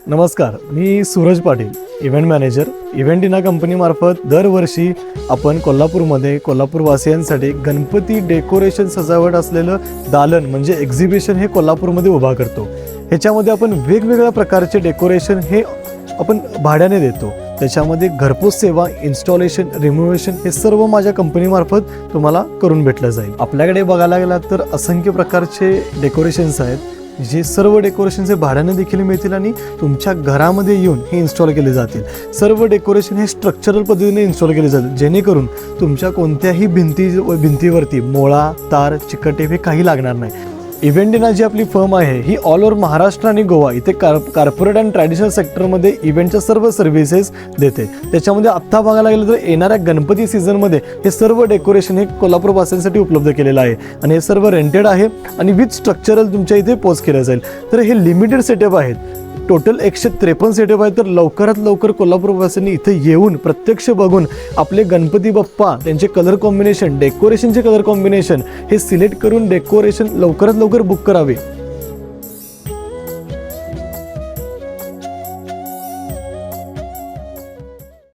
नमस्कार, मी Suraj Patil, event manager. इव्हेंटिना कंपनीमार्फत दरवर्षी आपण कोल्हापूरमध्ये कोल्हापूरवासियांसाठी गणपती डेकोरेशन सजावट असलेलं दालन म्हणजे एक्झिबिशन हे कोल्हापूरमध्ये उभा करतो. ह्याच्यामध्ये आपण वेगवेगळ्या प्रकारचे डेकोरेशन हे आपण भाड्याने देतो. त्याच्यामध्ये घरपोच सेवा, इन्स्टॉलेशन, रिमोव्हेशन हे सर्व माझ्या कंपनीमार्फत तुम्हाला करून भेटलं जाईल. आपल्याकडे बघायला गेलात तर असंख्य प्रकारचे डेकोरेशन्स आहेत, जे सर्व डेकोरेशनचे भाड्याने देखील मिळतील आणि तुमच्या घरामध्ये येऊन हे इन्स्टॉल केले जातील. सर्व डेकोरेशन हे स्ट्रक्चरल पद्धतीने इन्स्टॉल केले जातील, जेणेकरून तुमच्या कोणत्याही भिंतीवरती मोळा, तार, चिकटे हे काही लागणार नाही. इव्हेंटिना जी आपली फर्म आहे ही ऑल ओव्हर महाराष्ट्र आणि गोवा इथे कॉर्पोरेट अँड ट्रॅडिशनल सेक्टरमध्ये इव्हेंटच्या सर्व सर्व्हिसेस देते. त्याच्यामध्ये आत्ता बघायला गेलं तर येणाऱ्या गणपती सीझनमध्ये हे सर्व डेकोरेशन हे कोल्हापूरवासियांसाठी उपलब्ध केलेलं आहे आणि हे सर्व रेंटेड आहे आणि विथ स्ट्रक्चरल तुमच्या इथे पोच केलं जाईल. तर हे लिमिटेड सेटअप आहेत. टोटल 153 सेटअप आहे. तर लवकरात लवकर कोल्हापूरवासियांनी इथे येऊन प्रत्यक्ष बघून आपले गणपती बाप्पा, त्यांचे कलर कॉम्बिनेशन, डेकोरेशनचे कलर कॉम्बिनेशन हे सिलेक्ट करून डेकोरेशन लवकरात लवकर बुक करावे.